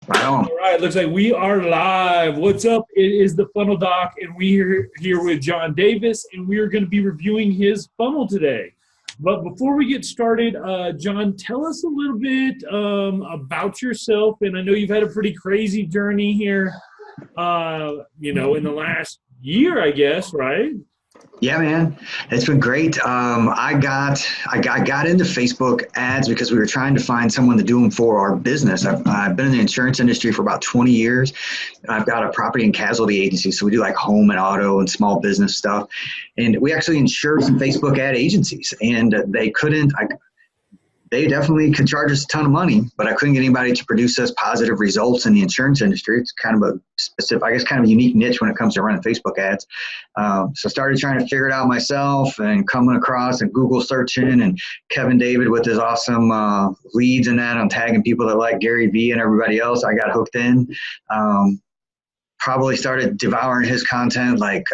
Right on. All right, looks like we are live. What's up? It is the Funnel Doc, and we're here with John Davis, and we are going to be reviewing his funnel today. But before we get started, John, tell us a little bit about yourself. And I know you've had a pretty crazy journey here, in the last year, I guess, right? Yeah, man, it's been great. I got into Facebook ads because we were trying to find someone to do them for our business. I've been in the insurance industry for about 20 years. I've got a property and casualty agency, so we do like home and auto and small business stuff. And we actually insured some Facebook ad agencies, and they definitely could charge us a ton of money, but I couldn't get anybody to produce us positive results in the insurance industry. It's kind of a specific, I guess, kind of a unique niche when it comes to running Facebook ads. So I started trying to figure it out myself and coming across and Google searching, and Kevin David with his awesome leads and that on tagging people that like Gary Vee and everybody else. I got hooked in. Probably started devouring his content like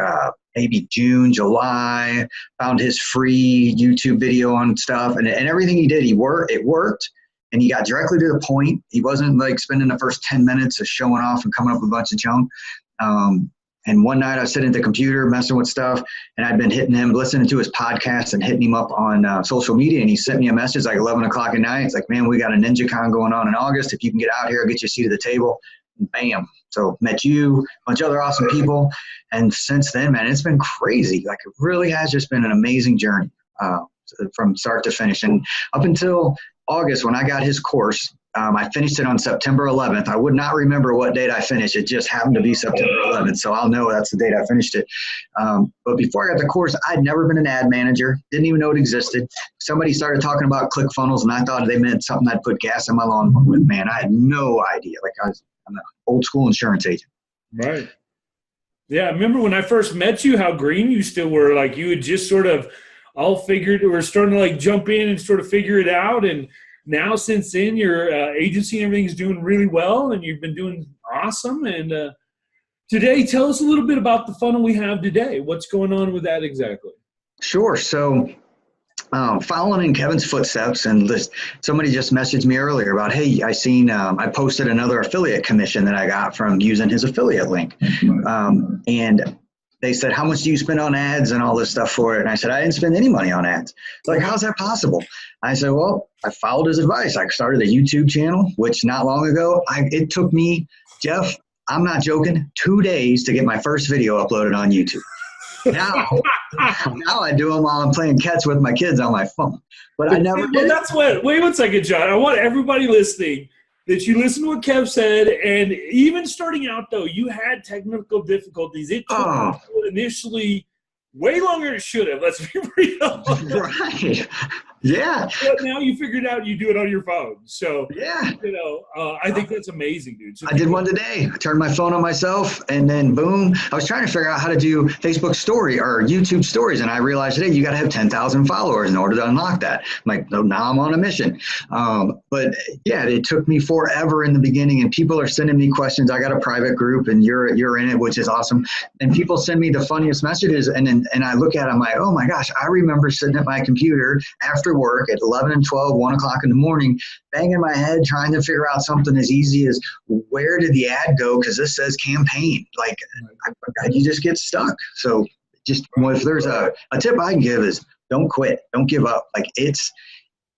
maybe June, July, found his free YouTube video on stuff, and everything he did, it worked, and he got directly to the point. He wasn't like spending the first 10 minutes of showing off and coming up with a bunch of junk. And one night I was sitting at the computer messing with stuff, and I'd been hitting him, listening to his podcast and hitting him up on social media, and he sent me a message like 11 o'clock at night. It's like, man, we got a NinjaCon going on in August. If you can get out here, get your seat at the table. And bam. So met you, a bunch of other awesome people. And since then, man, it's been crazy. Like, it really has just been an amazing journey from start to finish. And up until August, when I got his course, I finished it on September 11th. I would not remember what date I finished. It just happened to be September 11th. So I'll know that's the date I finished it. But before I got the course, I'd never been an ad manager. Didn't even know it existed. Somebody started talking about ClickFunnels, and I thought they meant something I'd put gas in my lawnmower with. Man, I had no idea. Like, I'm an old school insurance agent. Right. Yeah, I remember when I first met you, how green you still were. Like, you had just sort of all figured, or starting to like jump in and sort of figure it out. And now since then, your agency and everything's doing really well, and you've been doing awesome. And today, tell us a little bit about the funnel we have today. What's going on with that exactly? Sure. So following in Kevin's footsteps, and somebody just messaged me earlier about, hey, I posted another affiliate commission that I got from using his affiliate link. And they said, how much do you spend on ads and all this stuff for it? And I said, I didn't spend any money on ads. Like, how's that possible? I said, well, I followed his advice. I started a YouTube channel, which not long ago, it took me, Jeff, I'm not joking, 2 days to get my first video uploaded on YouTube. Now I do them while I'm playing catch with my kids on my phone. But I never did. That's what, wait 1 second, John. I want everybody listening that you listen to what Kev said, and even starting out, though, you had technical difficulties. It took initially way longer than it should have. Let's be real. Right. Yeah. But now you figured out you do it on your phone. So, yeah, I think that's amazing, dude. So I did one today. I turned my phone on myself, and then boom, I was trying to figure out how to do Facebook story or YouTube stories. And I realized today you got to have 10,000 followers in order to unlock that. I'm like, no, now I'm on a mission. But yeah, it took me forever in the beginning, and people are sending me questions. I got a private group, and you're in it, which is awesome. And people send me the funniest messages. And I look at it, I'm like, oh my gosh, I remember sitting at my computer after work at 11 and 12, 1 o'clock in the morning, banging my head trying to figure out something as easy as, where did the ad go? Because this says campaign. Like, you just get stuck. So just, if there's a tip I can give is, don't quit. Don't give up. Like,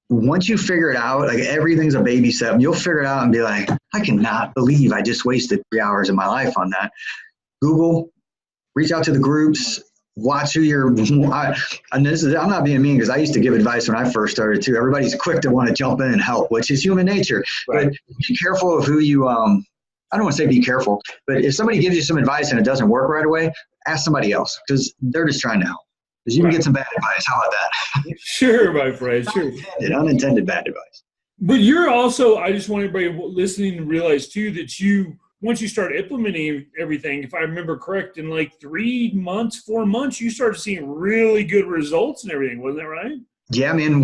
once you figure it out, like, everything's a baby step. You'll figure it out and be like, I cannot believe I just wasted 3 hours of my life on that. Google, reach out to the groups, watch who you're, and I'm not being mean, because I used to give advice when I first started too. Everybody's quick to want to jump in and help, which is human nature. Right. But be careful of who you, I don't want to say be careful, but if somebody gives you some advice and it doesn't work right away, ask somebody else, because they're just trying to help. Because you can get some bad advice. How about that? Sure, my friend, sure. Unintended bad advice. But you're also, I just want everybody listening to realize too, that once you start implementing everything, if I remember correct, in like 3 months, 4 months, you started seeing really good results and everything. Wasn't that right? Yeah, man,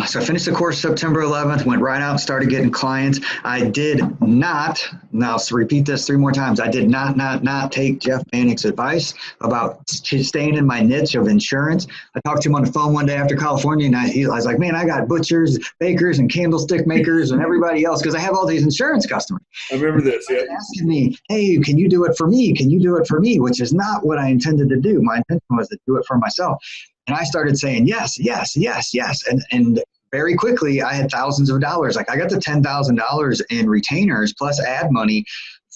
so I finished the course September 11th, went right out and started getting clients. I did not Now, so repeat this 3 more times. I did not take Jeff Bannock's advice about staying in my niche of insurance. I talked to him on the phone one day after California, and I was like, man, I got butchers, bakers, and candlestick makers, and everybody else, because I have all these insurance customers. I remember this. Yeah. Asking me, hey, can you do it for me? Can you do it for me? Which is not what I intended to do. My intention was to do it for myself. And I started saying yes, yes, yes, yes, and very quickly, I had thousands of dollars. Like I got to $10,000 in retainers plus ad money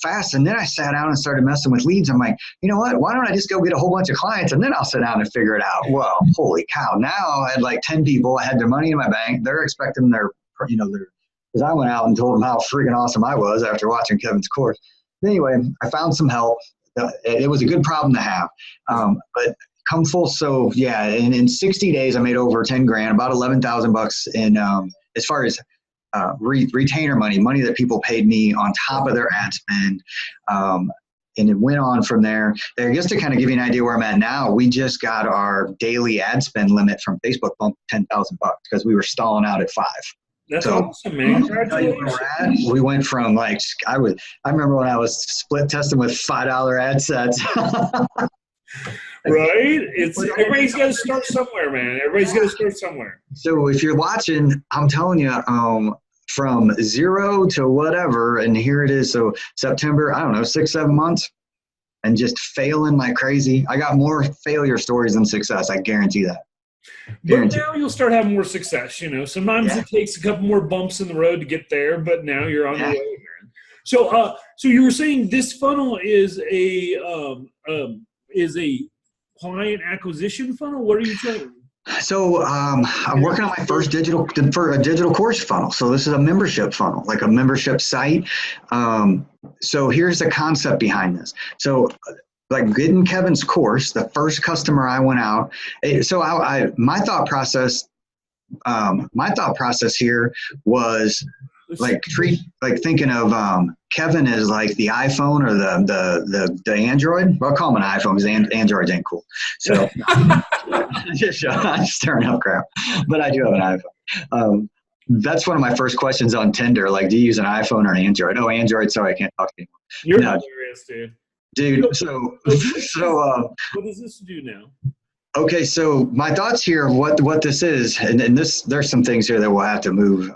fast. And then I sat down and started messing with leads. I'm like, you know what? Why don't I just go get a whole bunch of clients and then I'll sit down and figure it out? Well, holy cow. Now I had like 10 people. I had their money in my bank. They're expecting because I went out and told them how freaking awesome I was after watching Kevin's course. Anyway, I found some help. It was a good problem to have. But come full. So yeah, in 60 days, I made over 10 grand, about $11,000 in, as far as retainer money that people paid me on top of their ad spend. And it went on from there. I guess to kind of give you an idea where I'm at now, we just got our daily ad spend limit from Facebook bumped $10,000 because we were stalling out at 5. That's awesome, man. Congratulations. We went from I remember when I was split testing with $5 ad sets. Right? Everybody's got to start somewhere, man. Everybody's got to start somewhere. So if you're watching, I'm telling you, from 0 to whatever, and here it is. So September, I don't know, 6-7 months, and just failing like crazy. I got more failure stories than success. I guarantee that. But now you'll start having more success. Sometimes it takes a couple more bumps in the road to get there, but now you're on the way, man. So, so you were saying this funnel is a client acquisition funnel? What are you saying? So I'm working on my first digital course funnel. So this is a membership funnel, like a membership site. So here's the concept behind this. So like getting Kevin's course, the first customer I went out. So my thought process here was thinking of Kevin as like the iPhone or the Android. Well, I'll call him an iPhone because Androids ain't cool. So I'm just stirring up crap, but I do have an iPhone. That's one of my first questions on Tinder. Like, do you use an iPhone or an Android? Oh, Android. Sorry, I can't talk to you. You're hilarious, dude. Dude, so what does this do now? Okay, so my thoughts here of what this is, and there's some things here that we'll have to move.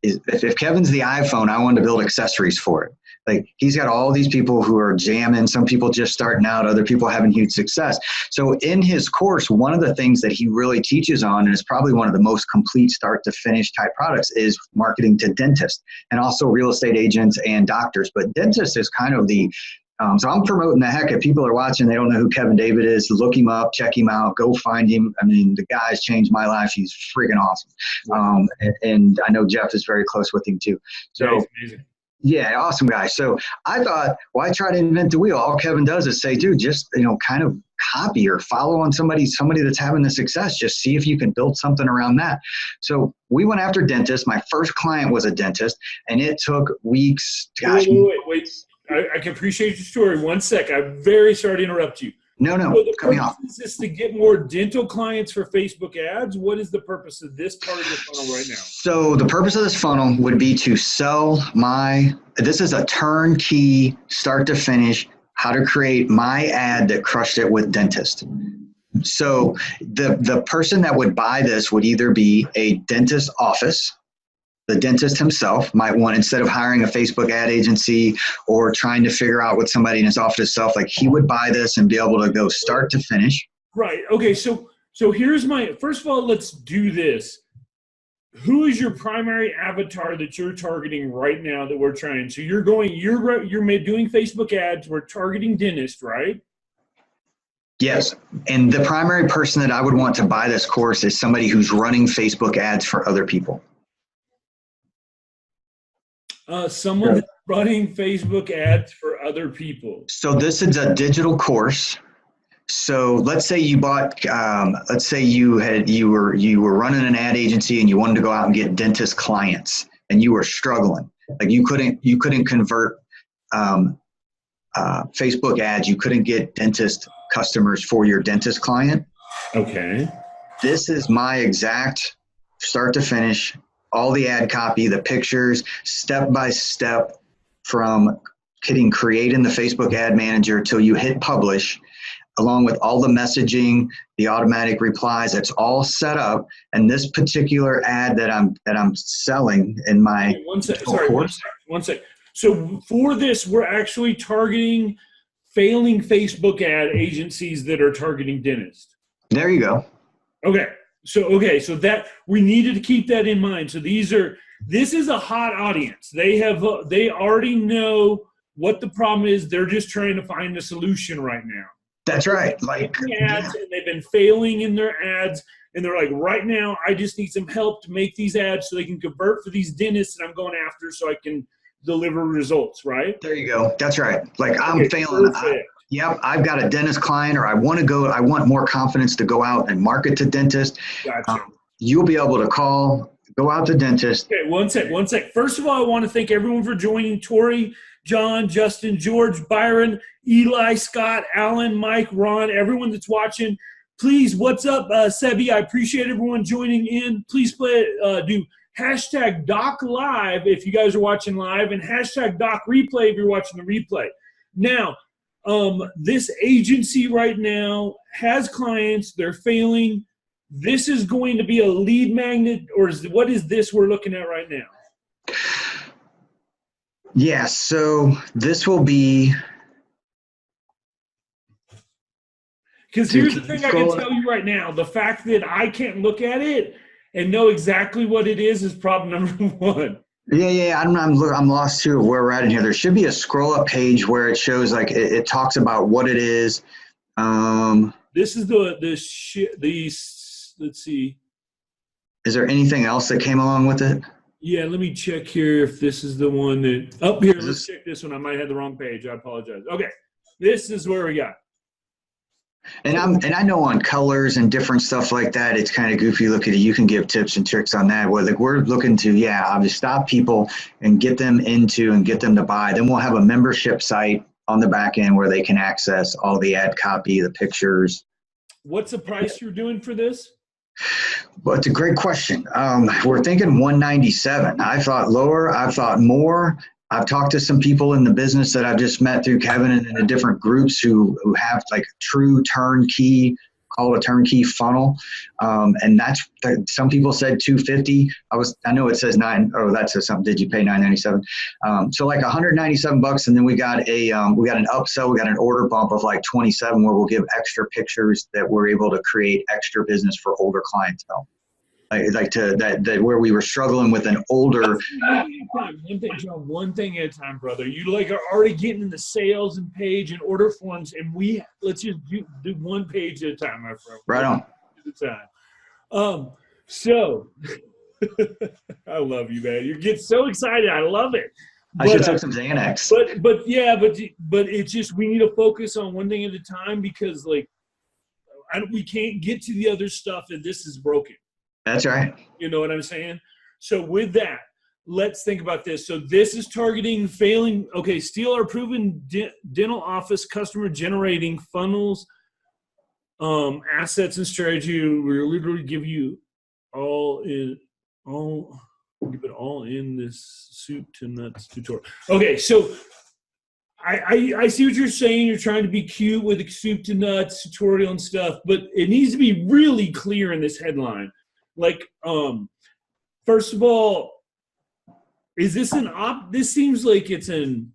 If Kevin's the iPhone, I wanted to build accessories for it. Like he's got all these people who are jamming, some people just starting out, other people having huge success. So in his course, one of the things that he really teaches on, and it's probably one of the most complete start to finish type products, is marketing to dentists and also real estate agents and doctors. But dentists is kind of the so I'm promoting the heck. If people are watching, they don't know who Kevin David is, look him up, check him out, go find him. I mean, the guy's changed my life. He's freaking awesome. And I know Jeff is very close with him too. So yeah, awesome guy. So I thought, why try to invent the wheel? All Kevin does is say, dude, just, kind of copy or follow on somebody that's having the success. Just see if you can build something around that. So we went after dentists. My first client was a dentist, and it took weeks. Gosh, wait. I can appreciate your story. 1 sec. I'm very sorry to interrupt you. No, so the cut me off. Is this to get more dental clients for Facebook ads? What is the purpose of this part of the funnel right now? So the purpose of this funnel would be to sell this is a turnkey, start to finish, how to create my ad that crushed it with dentist. So the person that would buy this would either be a dentist office. The dentist himself might want, instead of hiring a Facebook ad agency or trying to figure out with somebody in his office itself, like he would buy this and be able to go start to finish. Right. Okay. So here's first of all, let's do this. Who is your primary avatar that you're targeting right now that we're trying? So you're doing Facebook ads. We're targeting dentists, right? Yes. And the primary person that I would want to buy this course is somebody who's running Facebook ads for other people. Someone that's running Facebook ads for other people. So this is a digital course. So let's say you bought, let's say you were running an ad agency and you wanted to go out and get dentist clients and you were struggling. Like you couldn't convert Facebook ads. You couldn't get dentist customers for your dentist client. Okay. This is my exact start to finish, all the ad copy, the pictures, step by step from hitting create in the Facebook ad manager till you hit publish, along with all the messaging, the automatic replies. It's all set up. And this particular ad that I'm selling in my course. One sec. So for this, we're actually targeting failing Facebook ad agencies that are targeting dentists. There you go. Okay. So that we needed to keep that in mind. So this is a hot audience. They already know what the problem is. They're just trying to find a solution right now. That's right. Like ads, and they've been failing in their ads, and they're like, right now, I just need some help to make these ads so they can convert for these dentists that I'm going after, so I can deliver results. Right? There you go. That's right. Like I'm failing. Yep, I've got a dentist client, or I want more confidence to go out and market to dentists. Gotcha. You'll be able to go out to dentists. Okay, one sec. First of all, I want to thank everyone for joining. Tori, John, Justin, George, Byron, Eli, Scott, Alan, Mike, Ron, everyone that's watching. Please, what's up, Sebi? I appreciate everyone joining in. Please do hashtag Doc Live if you guys are watching live, and hashtag Doc Replay if you're watching the replay. Now, this agency right now has clients. They're failing. This is going to be a lead magnet, or what is this we're looking at right now? Yeah, so this will be. Because here's the thing I can tell you right now. The fact that I can't look at it and know exactly what it is problem number one. Yeah. I'm lost too of where we're at in here. There should be a scroll up page where it shows, like, it talks about what it is. This is let's see. Is there anything else that came along with it? Yeah, let me check here if this is the one that up here. Let's check this one. I might have the wrong page. I apologize. Okay, this is where we got. And I know on colors and different stuff like that, it's kind of goofy looking. You can give tips and tricks on that. Where, like, we're looking to, I'll just stop people and get them to buy. Then we'll have a membership site on the back end where they can access all the ad copy, the pictures. What's the price you're doing for this? Well, it's a great question. We're thinking $197. I thought lower. I thought more. I've talked to some people in the business that I've just met through Kevin and in the different groups who have like true turnkey, call it a turnkey funnel. And that's, some people said $250. I know it says that says something. Did you pay $997? So like $197, and then we got an upsell. We got an order bump of like 27, where we'll give extra pictures that we're able to create extra business for older clientele. Where we were struggling with an older. One thing at a time, brother. You are already getting in the sales and page and order forms, and let's just do one page at a time, my friend. Right on. At a time. So I love you, man. You get so excited. I love it. I should take some Xanax. But it's just, we need to focus on one thing at a time, because we can't get to the other stuff, and this is broken. That's right. You know what I'm saying? So with that, let's think about this. So this is targeting failing. Okay, steal our proven dental office customer generating funnels, assets and strategy. We literally give you give it all in this soup to nuts tutorial. Okay, so I see what you're saying. You're trying to be cute with a soup to nuts tutorial and stuff, but it needs to be really clear in this headline. First of all, is this this seems like it's an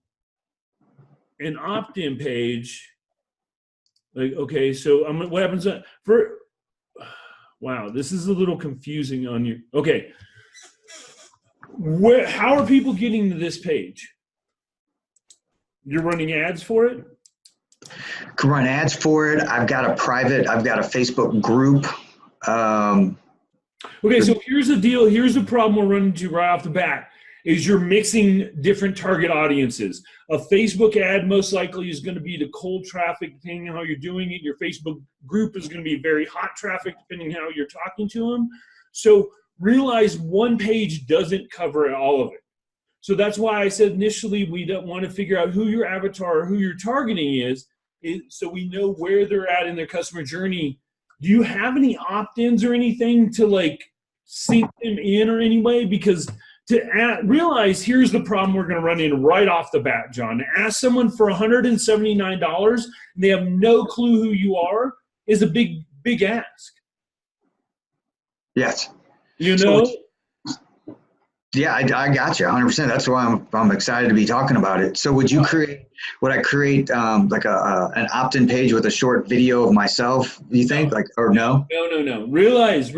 opt-in page. Okay, so what happens wow, this is a little confusing on you. Okay. How are people getting to this page? You're running ads for it? Can run ads for it. I've got a Facebook group. Okay, so here's the deal. Here's the problem we're running into right off the bat, is you're mixing different target audiences. A Facebook ad most likely is going to be the cold traffic, depending on how you're doing it. Your Facebook group is going to be very hot traffic, depending on how you're talking to them. So realize one page doesn't cover all of it. So that's why I said initially we don't want to figure out who your avatar or who your targeting is, so we know where they're at in their customer journey. Do you have any opt-ins or anything to sync them in or any way? Because to realize here's the problem we're going to run into right off the bat, John. Ask someone for $179 and they have no clue who you are is a big, big ask. Yes. You know? So, yeah, I got you 100%. That's why I'm excited to be talking about it. So would I create like an opt-in page with a short video of myself, you think? Or no? No. Realize.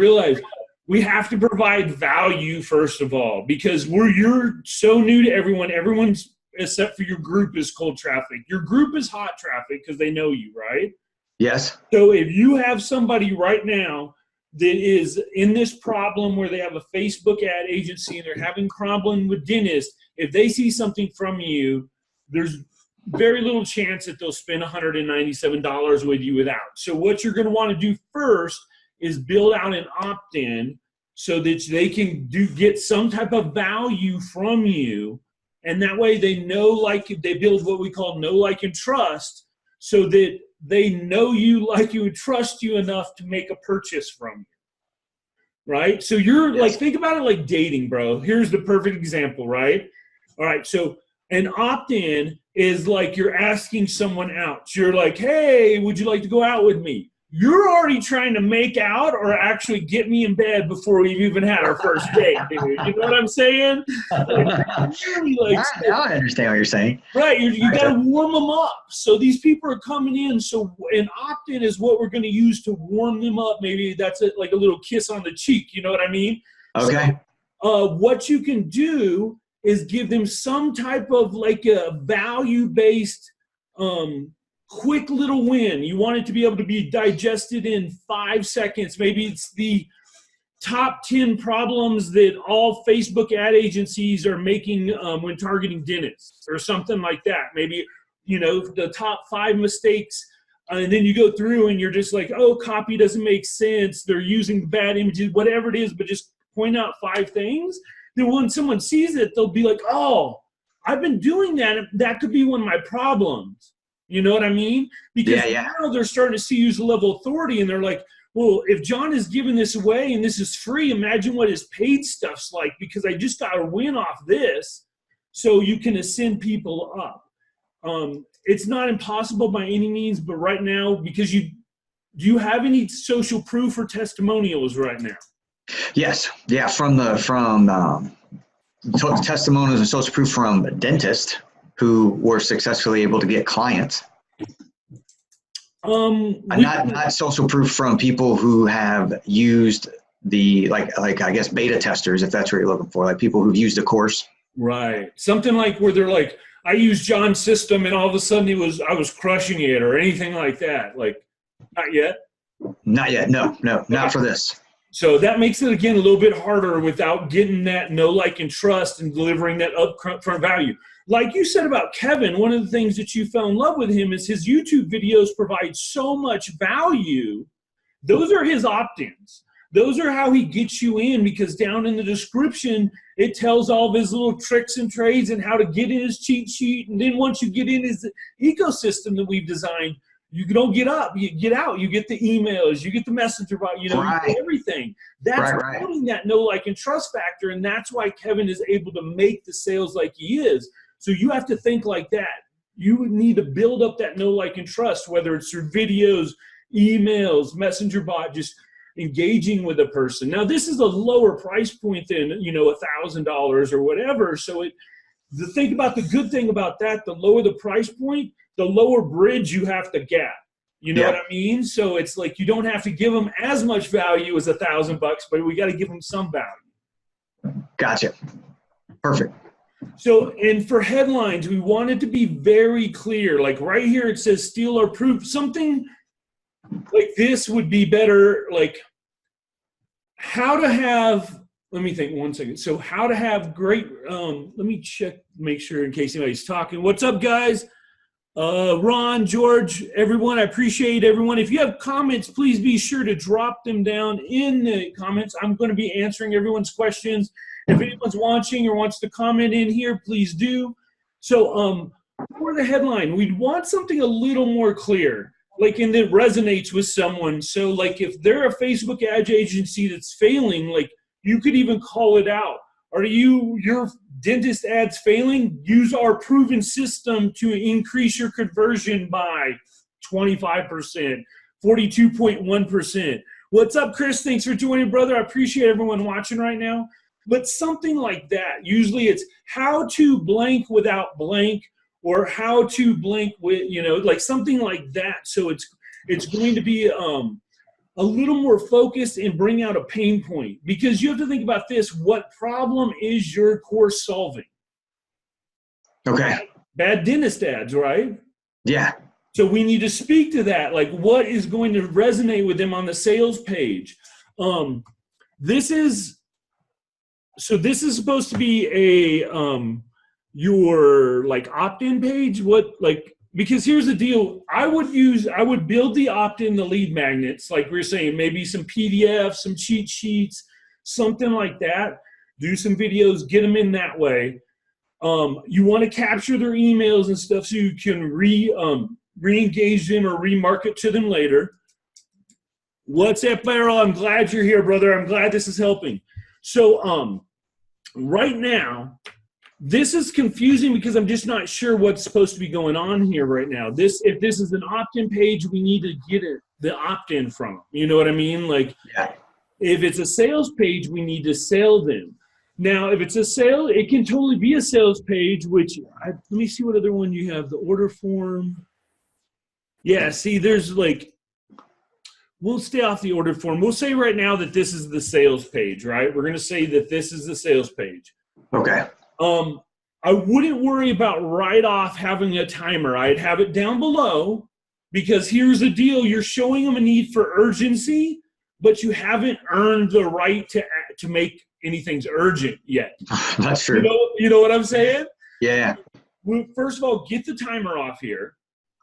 We have to provide value, first of all, because you're so new to everyone. Everyone's, except for your group, is cold traffic. Your group is hot traffic because they know you, right? Yes. So if you have somebody right now that is in this problem where they have a Facebook ad agency and they're having problem with dentists, if they see something from you, there's very little chance that they'll spend $197 with you without. So what you're going to want to do first is build out an opt-in so that they can get some type of value from you. And that way they know, they build what we call know, like, and trust, so that they know you, like you, and trust you enough to make a purchase from you, right? So you're yes. think about it like dating, bro. Here's the perfect example, right? All right, so an opt-in is like you're asking someone out. You're like, hey, would you like to go out with me? You're already trying to make out or actually get me in bed before we've even had our first date, dude. You know what I'm saying? Now I understand what you're saying. Right, you got to warm them up. So these people are coming in. So an opt-in is what we're going to use to warm them up. Maybe that's like a little kiss on the cheek. You know what I mean? Okay. So, what you can do is give them some type of like a value-based quick little win. You want it to be able to be digested in 5 seconds. Maybe it's the top 10 problems that all Facebook ad agencies are making when targeting dentists or something like that. Maybe, the top 5 mistakes. And then you go through and you're just like, oh, copy doesn't make sense. They're using bad images, whatever it is, but just point out 5 things. Then when someone sees it, they'll be like, oh, I've been doing that. That could be one of my problems. You know what I mean? Because now they're starting to see you as a level of authority, and they're like, well, if John is giving this away and this is free, imagine what his paid stuff's like, because I just got a win off this. So you can ascend people up. It's not impossible by any means, but right now, because do you have any social proof or testimonials right now? Yes. Yeah. From testimonials and social proof from dentists who were successfully able to get clients. Not social proof from people who have used the like I guess beta testers, if that's what you're looking for, like people who've used the course. Right. Something like where they're like, I used John's system and all of a sudden I was crushing it, or anything like that. Like, not yet. Not yet. No, not for this. So that makes it, again, a little bit harder without getting that know, like, and trust and delivering that upfront value. Like you said about Kevin, one of the things that you fell in love with him is his YouTube videos provide so much value. Those are his opt-ins. Those are how he gets you in, because down in the description, it tells all of his little tricks and trades and how to get in his cheat sheet. And then once you get in his ecosystem that we've designed, you don't get up, you get out, you get the emails, you get the messenger bot, you get everything. That's building that know, like, and trust factor, and that's why Kevin is able to make the sales like he is. So you have to think like that. You need to build up that know, like, and trust, whether it's through videos, emails, messenger bot, just engaging with a person. Now, this is a lower price point than, $1,000 or whatever. So think about the good thing about that, the lower the price point, the lower bridge you have to get. You know what I mean? So it's like you don't have to give them as much value as $1,000, but we got to give them some value. Gotcha. Perfect. So, and for headlines, we want it to be very clear. Like right here, it says steal or proof. Something like this would be better, like how to have, let me think 1 second. So how to have great, let me check, make sure in case anybody's talking. What's up, guys? Ron, George, everyone, I appreciate everyone. If you have comments, please be sure to drop them down in the comments. I'm going to be answering everyone's questions. If anyone's watching or wants to comment in here, please do. So for the headline, we'd want something a little more clear, like, and that resonates with someone. So like if they're a Facebook ad agency that's failing, like you could even call it out. Are your dentist ads failing? Use our proven system to increase your conversion by 25%, 42.1%. What's up, Chris? Thanks for joining, brother. I appreciate everyone watching right now. But something like that. Usually it's how to blank without blank, or how to blank with, like something like that. So it's going to be a little more focused and bring out a pain point, because you have to think about this. What problem is your course solving? Okay. Bad dentist ads, right? Yeah. So we need to speak to that. Like, what is going to resonate with them on the sales page? This is supposed to be a your like opt-in page. Because here's the deal. I would build the opt-in, the lead magnets, like we were saying, maybe some PDFs, some cheat sheets, something like that. Do some videos, get them in that way. You want to capture their emails and stuff so you can re-engage them or remarket to them later. What's up, Farrell? I'm glad you're here, brother. I'm glad this is helping. So right now, this is confusing because I'm just not sure what's supposed to be going on here right now. If this is an opt-in page, we need to get the opt-in from them. You know what I mean? Like, yeah. If it's a sales page, we need to sell them. Now, if it's a sale, it can totally be a sales page, let me see what other one you have. The order form. Yeah, see, there's like, we'll stay off the order form. We'll say right now that this is the sales page, right? We're going to say that this is the sales page. Okay. I wouldn't worry about right off having a timer. I'd have it down below, because here's the deal. You're showing them a need for urgency, but you haven't earned the right to make anything's urgent yet. That's true. You know what I'm saying? Yeah. Well, first of all, get the timer off here.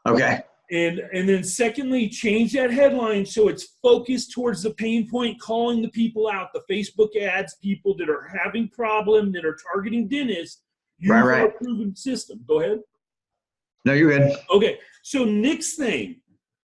Okay. And then secondly, change that headline so it's focused towards the pain point, calling the people out, the Facebook ads, people that are having problem, that are targeting dentists. Use our proven system. Go ahead. No, you're good. Okay. So next thing,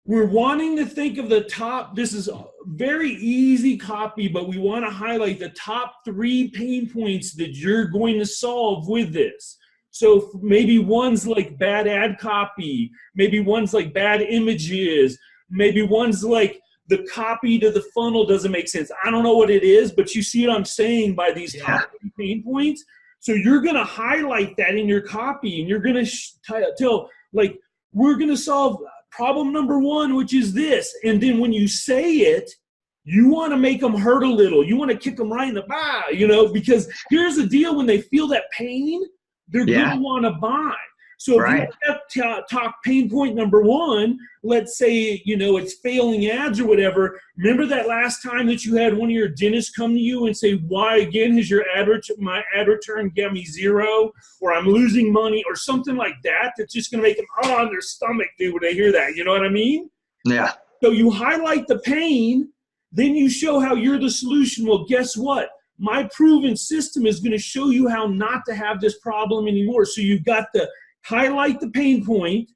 we're wanting to think of the top. This is very easy copy, but we want to highlight the top 3 pain points that you're going to solve with this. So maybe one's like bad ad copy, maybe one's like bad images, maybe one's like the copy to the funnel doesn't make sense. I don't know what it is, but you see what I'm saying by these top 3 pain points? So you're going to highlight that in your copy, and you're going to tell, like, we're going to solve problem number 1, which is this. And then when you say it, you want to make them hurt a little. You want to kick them right in the because here's the deal. When they feel that pain, they're going to want to buy. So if you talk pain point number 1, let's say, it's failing ads or whatever. Remember that last time that you had one of your dentists come to you and say, why again has my ad return got me 0, or I'm losing money, or something like that? That's just going to make them on their stomach, dude, when they hear that. You know what I mean? Yeah. So you highlight the pain, then you show how you're the solution. Well, guess what? My proven system is going to show you how not to have this problem anymore. So you've got to highlight the pain point,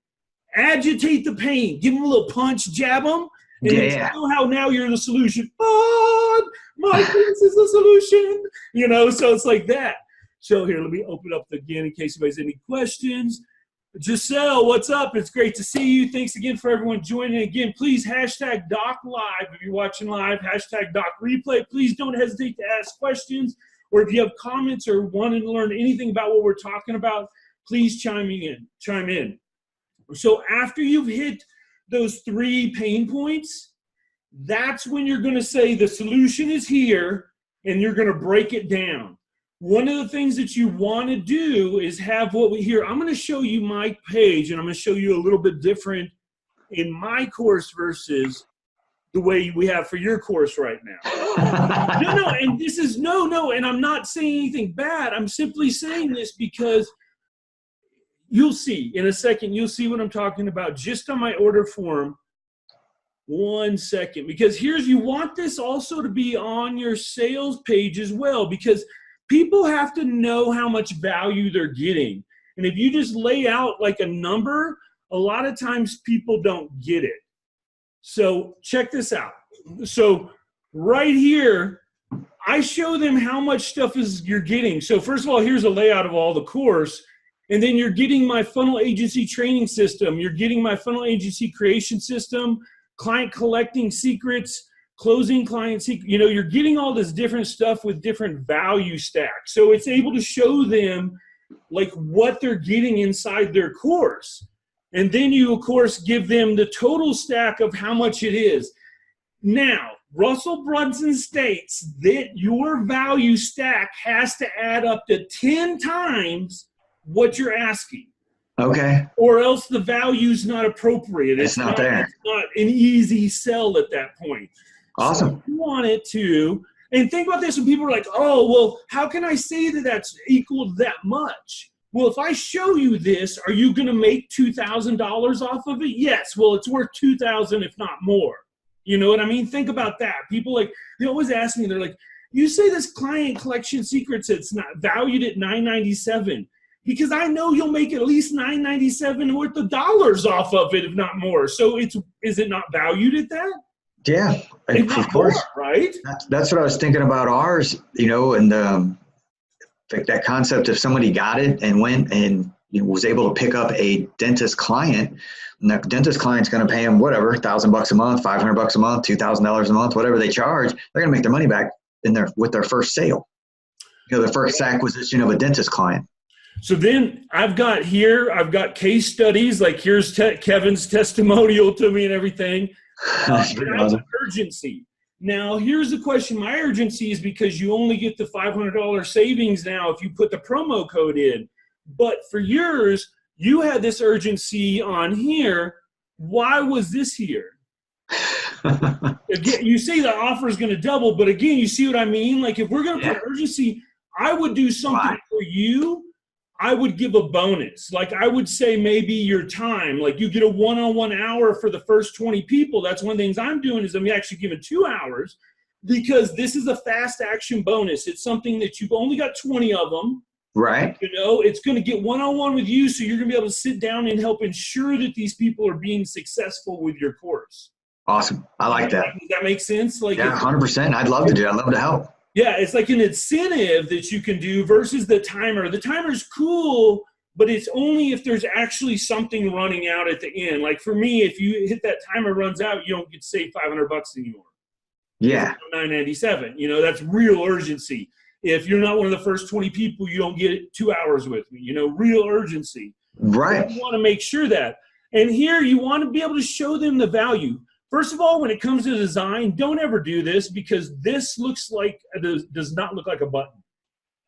agitate the pain, give them a little punch, jab them, and then show how now you're the solution. Oh, my this is the solution. So it's like that. So here, let me open up again in case anybody's any questions. Giselle, what's up? It's great to see you. Thanks again for everyone joining. Again, please hashtag Doc Live if you're watching live, hashtag Doc Replay. Please don't hesitate to ask questions, or if you have comments or want to learn anything about what we're talking about, please chime in. So after you've hit those 3 pain points, that's when you're going to say the solution is here, and you're going to break it down. One of the things that you want to do is have what we hear. I'm going to show you my page, and I'm going to show you a little bit different in my course versus the way we have for your course right now. No, and this is no, and I'm not saying anything bad. I'm simply saying this because you'll see in a second, you'll see what I'm talking about just on my order form. 1 second, because you want this also to be on your sales page as well, because people have to know how much value they're getting. And if you just lay out like a number, a lot of times people don't get it. So check this out. So right here, I show them how much stuff you're getting. So first of all, here's a layout of all the course. And then you're getting my funnel agency training system. You're getting my funnel agency creation system, client collecting secrets, closing client secrets. You know, you're getting all this different stuff with different value stacks. So it's able to show them like what they're getting inside their course. And then you, of course, give them the total stack of how much it is. Now, Russell Brunson states that your value stack has to add up to 10 times what you're asking. Okay. Or else the value's not appropriate. It's not there. It's not an easy sell at that point. Awesome. So you want it to, and think about this when people are like, oh, well, how can I say that that's equal to that much? Well, if I show you this, are you going to make $2,000 off of it? Yes. Well, it's worth $2,000 if not more. You know what I mean? Think about that. People like, they always ask me, they're like, you say this client collection secrets, it's not valued at $9.97. Because I know you'll make at least $9.97 worth of dollars off of it, if not more. So is it not valued at that? Yeah, of course. More, right? That's what I was thinking about ours, you know, and like that concept if somebody got it and went and was able to pick up a dentist client, and that dentist client's going to pay them whatever, $1,000 a month, $500 a month, $2,000 a month, whatever they charge, they're going to make their money back with their first sale. You know, the first acquisition of a dentist client. So then I've got case studies, like here's Kevin's testimonial to me and everything. Awesome. Urgency. Now, here's the question. My urgency is because you only get the $500 savings now if you put the promo code in. But for yours, you had this urgency on here. Why was this here? Again, you say the offer is going to double, but again, you see what I mean? Like if we're going to put urgency, I would do something for you. I would give a bonus. Like I would say maybe your time, like you get a one-on-one hour for the first 20 people. That's one of the things I'm doing is I'm actually giving 2 hours because this is a fast action bonus. It's something that you've only got 20 of them. Right. You know, it's going to get one-on-one with you. So you're going to be able to sit down and help ensure that these people are being successful with your course. Awesome. I like that. Does that make sense? Like, yeah, 100%. I'd love to do it. I'd love to help. Yeah, it's like an incentive that you can do versus the timer. The timer's cool, but it's only if there's actually something running out at the end. Like for me, if you hit that timer runs out, you don't get to save $500 anymore. Yeah. $9.97. You know, that's real urgency. If you're not one of the first 20 people, you don't get 2 hours with me. You know, real urgency. Right. You want to make sure that. And here you want to be able to show them the value. First of all, when it comes to design, don't ever do this because this does not look like a button.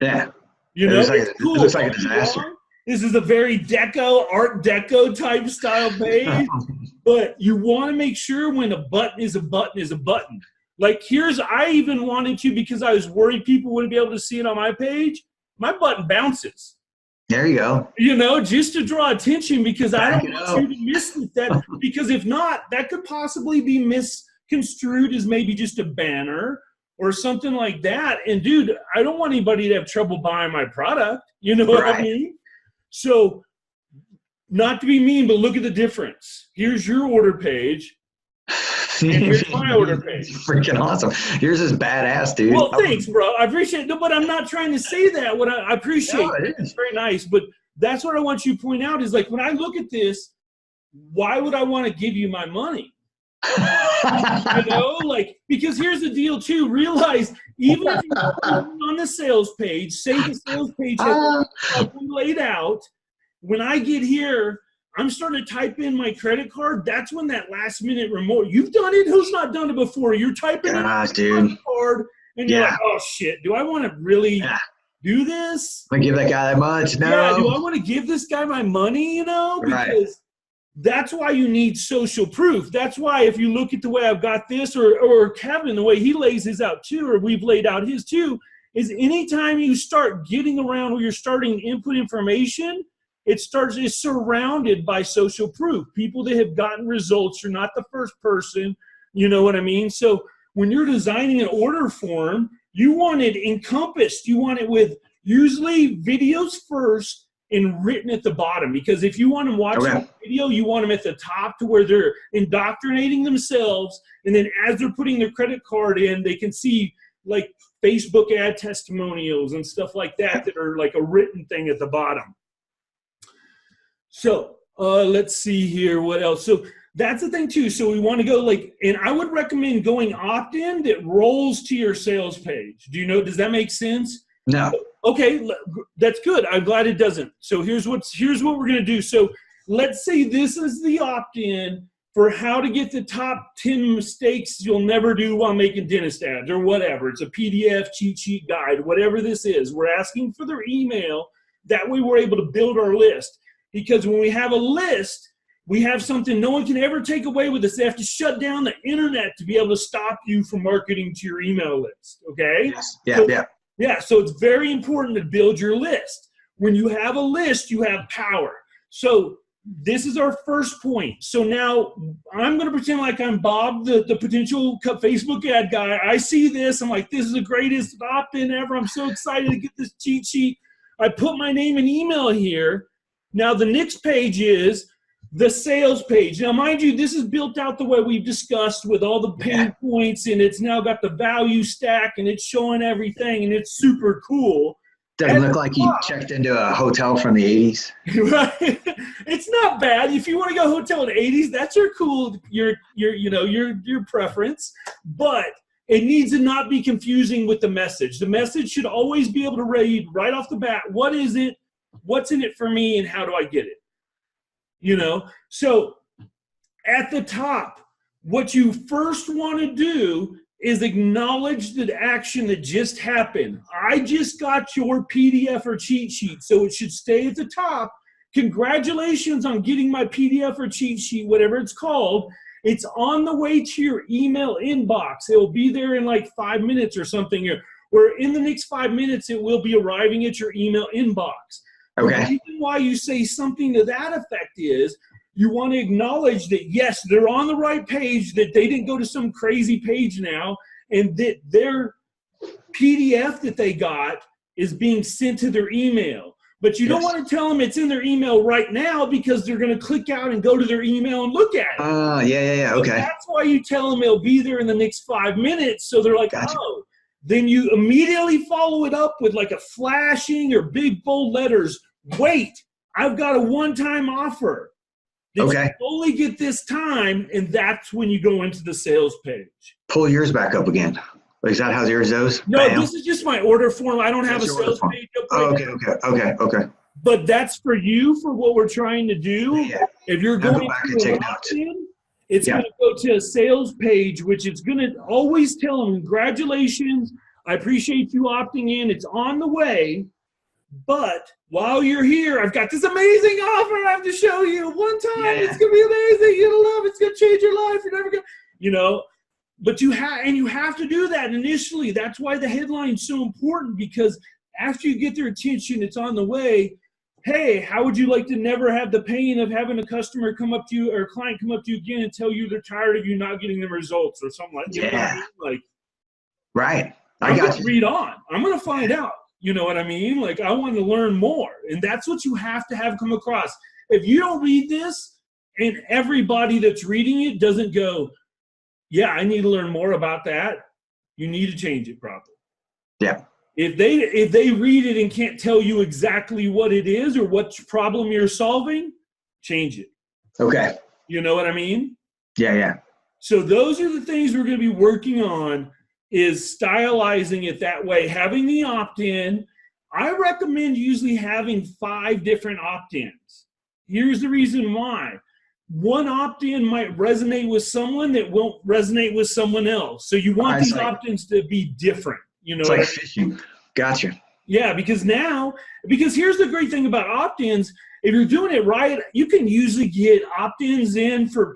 Yeah. You know, it looks like a disaster. This is a very Art Deco type style page, but you want to make sure when a button is a button is a button. Like I even wanted to, because I was worried people wouldn't be able to see it on my page, my button bounces. There you go. You know, just to draw attention because I don't want you to miss that. Because if not, that could possibly be misconstrued as maybe just a banner or something like that. And dude, I don't want anybody to have trouble buying my product. You know what I mean? So not to be mean, but look at the difference. Here's your order page. And here's my order page. Freaking awesome. Yours is badass, dude. Well, thanks, bro. I appreciate it. No, but I'm not trying to say that. What I appreciate it's very nice. But that's what I want you to point out is like when I look at this, why would I want to give you my money? You know, like because here's the deal too. Realize even if you're on the sales page, say the sales page has laid out, when I get here, I'm starting to type in my credit card. That's when that last minute remote. You've done it. Who's not done it before? You're typing in the card, and you're like, "Oh shit! Do I want to really do this? I give that guy that much? No. Yeah. Do I want to give this guy my money? You know, because that's why you need social proof. That's why if you look at the way I've got this, or Kevin, the way he lays his out too, or we've laid out his too, is anytime you start getting around where you're starting to input information. It's surrounded by social proof. People that have gotten results, you're not the first person, you know what I mean? So when you're designing an order form, you want it encompassed. You want it with usually videos first and written at the bottom. Because if you want to watch a video, you want them at the top to where they're indoctrinating themselves. And then as they're putting their credit card in, they can see like Facebook ad testimonials and stuff like that that are like a written thing at the bottom. So let's see here. What else? So that's the thing too. So we want to go like, and I would recommend going opt-in that rolls to your sales page. Do you know, does that make sense? No. Okay, that's good. I'm glad it doesn't. So here's what we're going to do. So let's say this is the opt-in for how to get the top 10 mistakes you'll never do while making dentist ads or whatever. It's a PDF cheat sheet guide, whatever this is. We're asking for their email. That way we're able to build our list. Because when we have a list, we have something no one can ever take away with us. They have to shut down the internet to be able to stop you from marketing to your email list, okay? Yes. Yeah. Yeah, so it's very important to build your list. When you have a list, you have power. So this is our first point. So now I'm going to pretend like I'm Bob, the potential Facebook ad guy. I see this. I'm like, this is the greatest opt-in ever. I'm so excited to get this cheat sheet. I put my name and email here. Now the next page is the sales page. Now, mind you, this is built out the way we've discussed with all the pain points, and it's now got the value stack, and it's showing everything, and it's super cool. Doesn't look like you checked into a hotel from the 80s. Right? It's not bad. If you want to go hotel in the 80s, that's your preference. But it needs to not be confusing with the message. The message should always be able to read right off the bat, what is it, what's in it for me, and how do I get it? So at the top, what you first want to do is acknowledge the action that just happened. I just got your PDF or cheat sheet, so it should stay at the top. Congratulations on getting my PDF or cheat sheet, whatever it's called. It's on the way to your email inbox. It will be there in like 5 minutes or something, or in the next 5 minutes, it will be arriving at your email inbox. Okay. The reason why you say something to that effect is you want to acknowledge that, yes, they're on the right page, that they didn't go to some crazy page now, and that their PDF that they got is being sent to their email. But you don't want to tell them it's in their email right now because they're going to click out and go to their email and look at it. Yeah. Okay. So that's why you tell them it'll be there in the next 5 minutes. So they're like, gotcha. Oh. Then you immediately follow it up with like a flashing or big bold letters. Wait, I've got a one-time offer that you only get this time, and that's when you go into the sales page. Pull yours back up again. Is that how yours goes? No, Bam. This is just my order form. I don't have a sales page up right now. Okay. But that's for you, for what we're trying to do. Yeah. If you're going to an opt-in, it's going to go to a sales page, which it's going to always tell them, congratulations, I appreciate you opting in. It's on the way. But while you're here, I've got this amazing offer I have to show you one time. Yeah. It's going to be amazing. You'll love it. It's going to change your life. You're never going to, but you have to do that initially. That's why the headline's so important, because after you get their attention, it's on the way. Hey, how would you like to never have the pain of having a customer come up to you or a client come up to you again and tell you they're tired of you not getting the results or something like that? You know what I mean? Like, right. I'm going to read on. I'm going to find out. You know what I mean? Like, I want to learn more. And that's what you have to have come across. If you don't read this and everybody that's reading it doesn't go, yeah, I need to learn more about that, you need to change it probably. Yeah. If they read it and can't tell you exactly what it is or what problem you're solving, change it. Okay. You know what I mean? Yeah. So those are the things we're going to be working on, is stylizing it that way. Having the opt-in, I recommend usually having 5 different opt-ins. Here's the reason why. One opt-in might resonate with someone that won't resonate with someone else. So you want these opt-ins to be different. It's like fishing. Gotcha. Yeah, because here's the great thing about opt-ins. If you're doing it right, you can usually get opt-ins in for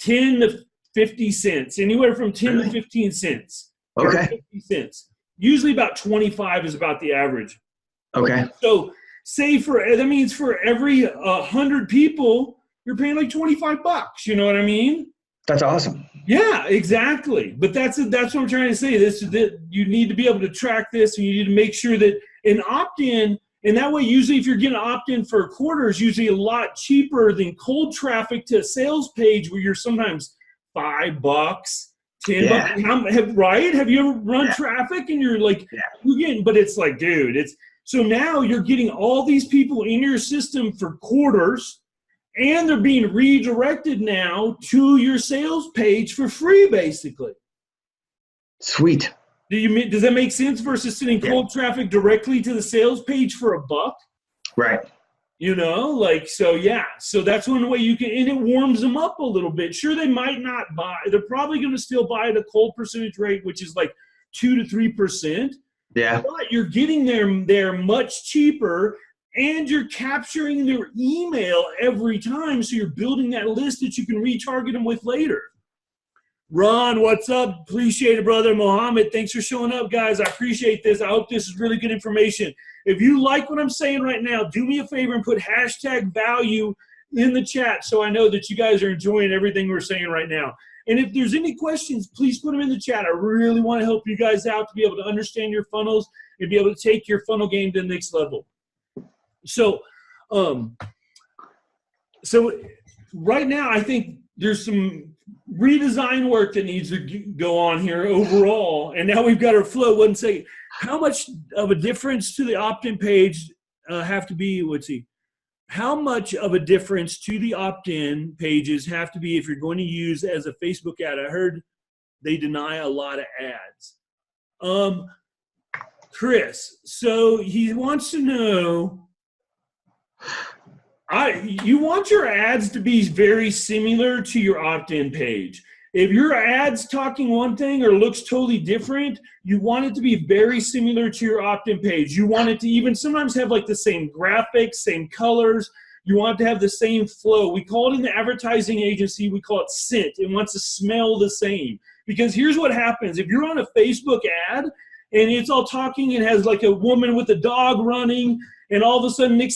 10 to 50 cents, anywhere from 10 to 15 cents. Okay. 50 cents. Usually about 25 is about the average. Okay. So that means for every 100 people, you're paying like $25. You know what I mean? That's awesome. Yeah, exactly. But that's what I'm trying to say. That you need to be able to track this, and you need to make sure that an opt-in, and that way, usually if you're getting an opt-in for a quarter, is usually a lot cheaper than cold traffic to a sales page where you're sometimes $5, $10. Right? Have you ever run traffic and you're like, you're getting, but it's like, dude, so now you're getting all these people in your system for quarters, and they're being redirected now to your sales page for free, basically. Sweet. Does that make sense versus sending cold traffic directly to the sales page for $1? Right. So that's one way you can, and it warms them up a little bit. Sure, they might not buy. They're probably going to still buy at a cold percentage rate, which is like 2 to 3%. Yeah. But you're getting them there much cheaper, and you're capturing their email every time. So you're building that list that you can retarget them with later. Ron, what's up? Appreciate it, brother. Mohammed, thanks for showing up, guys. I appreciate this. I hope this is really good information. If you like what I'm saying right now, do me a favor and put #value in the chat so I know that you guys are enjoying everything we're saying right now. And if there's any questions, please put them in the chat. I really want to help you guys out to be able to understand your funnels and be able to take your funnel game to the next level. So right now, I think there's some redesign work that needs to go on here overall. And now we've got our flow. One second. How much of a difference to the opt-in page have to be, how much of a difference to the opt-in pages have to be if you're going to use as a Facebook ad? I heard they deny a lot of ads. Chris, so he wants to know, you want your ads to be very similar to your opt-in page. If your ad's talking one thing or looks totally different, you want it to be very similar to your opt-in page. You want it to even sometimes have like the same graphics, same colors. You want it to have the same flow. We call it in the advertising agency, we call it scent. It wants to smell the same. Because here's what happens. If you're on a Facebook ad and it's all talking and has like a woman with a dog running, and all of a sudden, maybe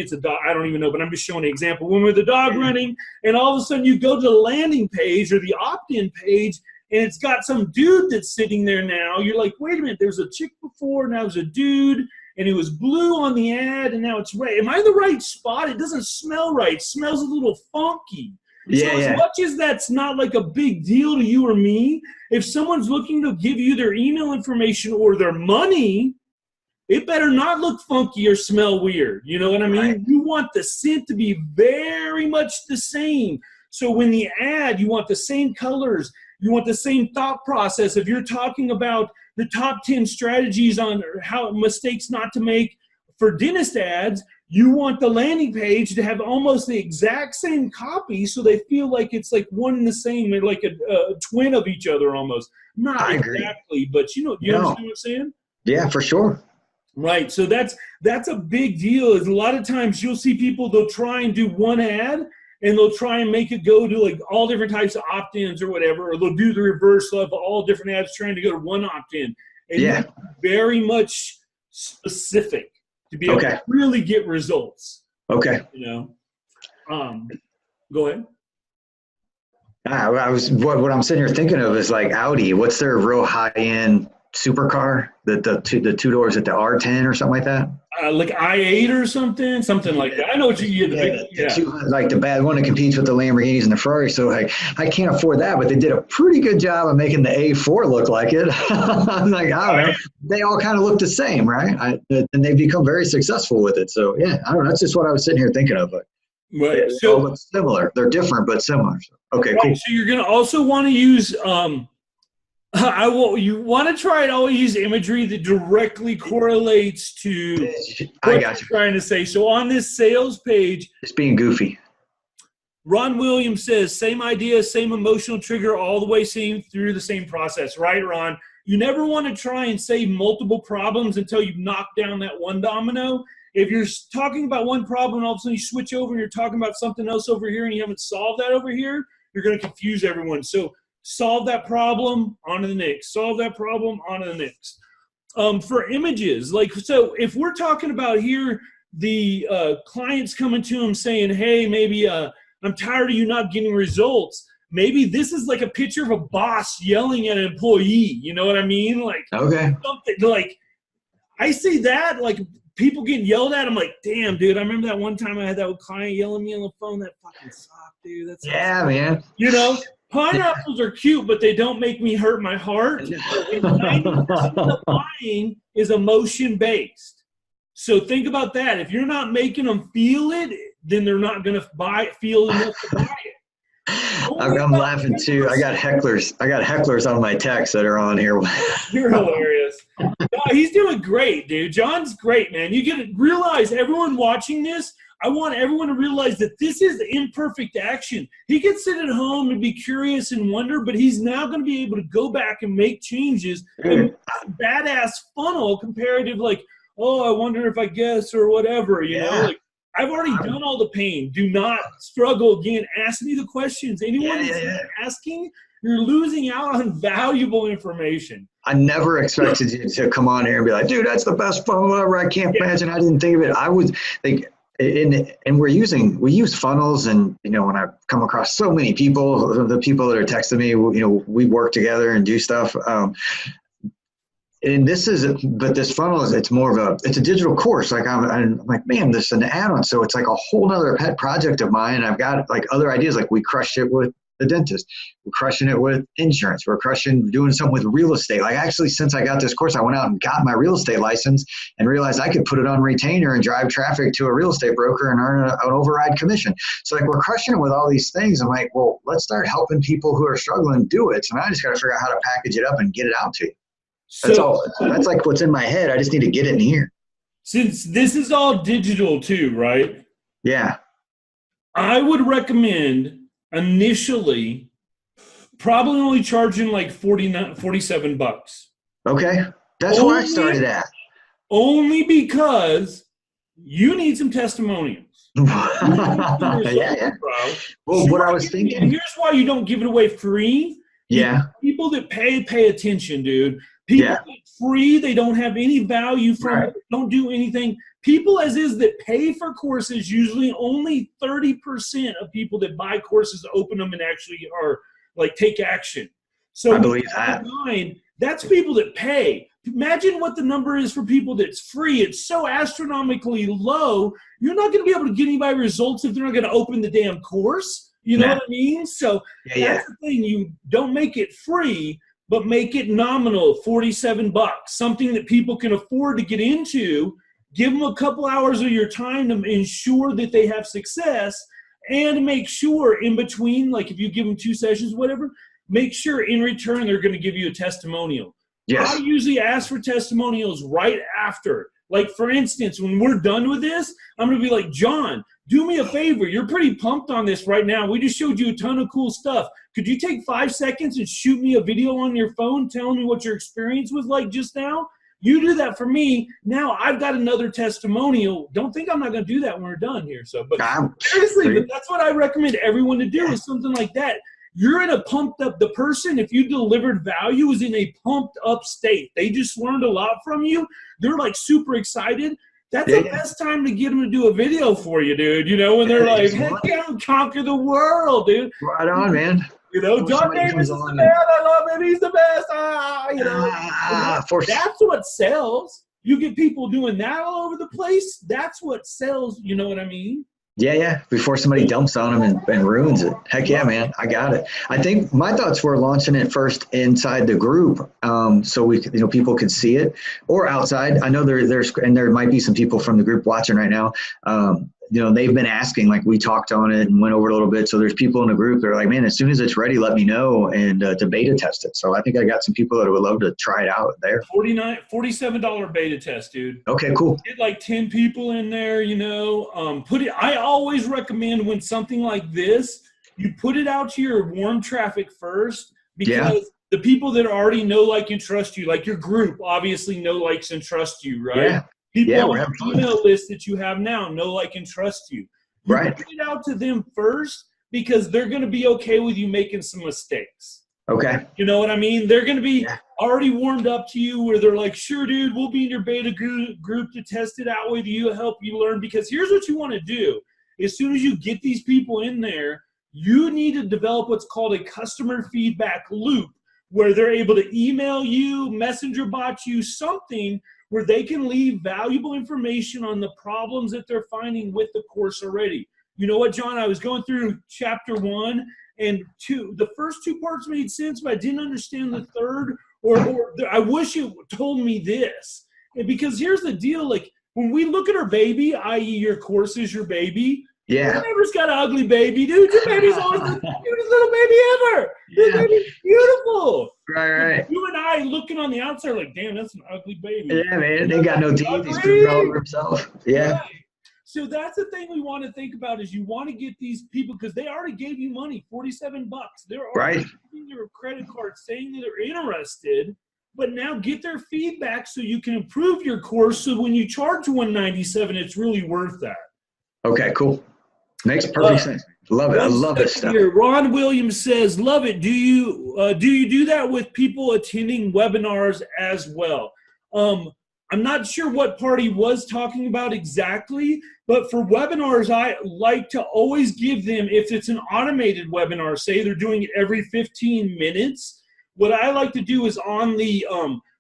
it's a dog, I don't even know, but I'm just showing an example. Woman with a dog running, and all of a sudden you go to the landing page or the opt-in page, and it's got some dude that's sitting there now. You're like, wait a minute, there was a chick before, now there's a dude, and it was blue on the ad, and now it's red. Am I in the right spot? It doesn't smell right. It smells a little funky. So as much as that's not like a big deal to you or me, if someone's looking to give you their email information or their money, it better not look funky or smell weird. You know what I mean? Right. You want the scent to be very much the same. So when the ad, you want the same colors. You want the same thought process. If you're talking about the top 10 strategies on how mistakes not to make for dentist ads, you want the landing page to have almost the exact same copy so they feel like it's like one and the same, like a twin of each other almost. Not exactly, but you understand what I'm saying? Yeah, for sure. Right, so that's a big deal. Is a lot of times you'll see people, they'll try and do one ad and they'll try and make it go to like all different types of opt-ins or whatever, or they'll do the reverse of all different ads trying to go to one opt-in. And you're very much specific to be able to really get results. Okay. Go ahead. What I'm sitting here thinking of is like Audi. What's their real high-end supercar? The two doors at the R10 or something like that? Like i8 or something like that. I know what you get. Like the bad one that competes with the Lamborghinis and the Ferrari. So like, I can't afford that, but they did a pretty good job of making the A4 look like it. I'm like, I don't know. They all kind of look the same, right? And they've become very successful with it. So yeah, I don't know. That's just what I was sitting here thinking of. But right. They all look similar. They're different, but similar. So, okay, cool. So you're going to also want to use you want to try and always use imagery that directly correlates to what you're trying to say. So on this sales page, it's being goofy. Ron Williams says, same idea, same emotional trigger, all the way through the same process. Right, Ron? You never want to try and save multiple problems until you've knocked down that one domino. If you're talking about one problem and all of a sudden you switch over and you're talking about something else over here and you haven't solved that over here, you're going to confuse everyone. So solve that problem, on to the next. Solve that problem, on to the next. For images, so if we're talking about here, the clients coming to them saying, hey, maybe I'm tired of you not getting results. Maybe this is like a picture of a boss yelling at an employee. You know what I mean? Something like, I see that, like people getting yelled at. I'm like, damn, dude, I remember that one time I had that client yelling at me on the phone. That fucking sucked, dude. That's man. You know? Pineapples are cute, but they don't make me hurt my heart. And 90% of buying is emotion-based. So think about that. If you're not making them feel it, then they're not going to feel enough to buy it. I'm laughing too. I got hecklers on my text that are on here. You're hilarious. No, he's doing great, dude. John's great, man. You get to realize, everyone watching this, I want everyone to realize that this is imperfect action. He can sit at home and be curious and wonder, but he's now going to be able to go back and make changes. And badass funnel comparative, like, oh, I wonder if I guess or whatever, you know? Like, I've already done all the pain. Do not struggle again. Ask me the questions. Anyone that's asking, you're losing out on valuable information. I never expected you to come on here and be like, dude, that's the best funnel ever. I can't imagine. I didn't think of it. I was like, and we use funnels, and when I come across so many people, the people that are texting me, we work together and do stuff. And this funnel is, it's a digital course. Like I'm like, man, this is an add-on. So it's like a whole nother pet project of mine. I've got like other ideas. Like we crushed it with the dentist. We're crushing it with insurance. We're doing something with real estate. Like actually, since I got this course, I went out and got my real estate license and realized I could put it on retainer and drive traffic to a real estate broker and earn an override commission. So like we're crushing it with all these things. I'm like, well, let's start helping people who are struggling do it. So now I just got to figure out how to package it up and get it out to you. That's all. That's like what's in my head. I just need to get it in here. Since this is all digital too, right? Yeah. I would recommend initially probably only charging like $47. Okay. That's where I started at. Only because you need some testimonials. Yeah. Well, what I was thinking. And here's why you don't give it away free. Yeah. People that pay attention, dude. People that free, they don't have any value from it, don't do anything. People as is that pay for courses, usually only 30% of people that buy courses open them and actually are like take action. So I believe that. That's people that pay. Imagine what the number is for people that's free. It's so astronomically low. You're not going to be able to get anybody results if they're not going to open the damn course. You know what I mean? So that's the thing. You don't make it free, but make it nominal, $47, something that people can afford to get into. Give them a couple hours of your time to ensure that they have success, and make sure in between, like if you give them 2 sessions, whatever, make sure in return they're going to give you a testimonial. Yes. I usually ask for testimonials right after. Like, for instance, when we're done with this, I'm going to be like, John, do me a favor. You're pretty pumped on this right now. We just showed you a ton of cool stuff. Could you take 5 seconds and shoot me a video on your phone telling me what your experience was like just now? You do that for me. Now I've got another testimonial. Don't think I'm not going to do that when we're done here. So, but seriously, but that's what I recommend everyone to do is something like that. You're in a pumped up, the person, if you delivered value, is in a pumped up state. They just learned a lot from you. They're like super excited. That's the best time to get them to do a video for you, dude. When they're like, heck yeah, conquer the world, dude. Right on, man. John Davis is the man. I love him. He's the best. That's what sells. You get people doing that all over the place. That's what sells. You know what I mean? Yeah. Before somebody dumps on them and ruins it. Heck yeah, man. I got it. I think my thoughts were launching it first inside the group, so we could, people could see it, or outside. I know there might be some people from the group watching right now. They've been asking, like we talked on it and went over it a little bit. So there's people in the group that are like, man, as soon as it's ready, let me know, and to beta test it. So I think I got some people that would love to try it out there. $47 beta test, dude. Okay, cool. Get like 10 people in there, I always recommend when something like this, you put it out to your warm traffic first, because the people that already know, like, and trust you, like your group obviously know, likes, and trust you, right? Yeah. People on your email list that you have now know, like, and trust you. Put it out to them first, because they're going to be okay with you making some mistakes. Okay. You know what I mean? They're going to be already warmed up to you, where they're like, sure, dude, we'll be in your beta group to test it out with you, help you learn. Because here's what you want to do. As soon as you get these people in there, you need to develop what's called a customer feedback loop, where they're able to email you, messenger bot you, something where they can leave valuable information on the problems that they're finding with the course already. you know what, John, I was going through chapter 1 and 2. The first 2 parts made sense, but I didn't understand the third, or I wish it told me this. And because here's the deal, like when we look at our baby, i.e. your course is your baby, whoever's got an ugly baby, dude, your baby's always the cutest little baby ever. Your baby's beautiful. Right. You and I looking on the outside like, damn, that's an ugly baby. Yeah, man, they got no teeth. He's pooping all over himself. Yeah. Right. So that's the thing we want to think about is you want to get these people, because they already gave you money, $47. They're already giving your credit card saying that they're interested, but now get their feedback so you can improve your course. So when you charge $197, it's really worth that. Okay, cool. Makes perfect sense. Love it. I love this stuff. Here, Ron Williams says, love it. Do you do that with people attending webinars as well? I'm not sure what part he was talking about exactly, but for webinars, I like to always give them, if it's an automated webinar, say they're doing it every 15 minutes, what I like to do is on the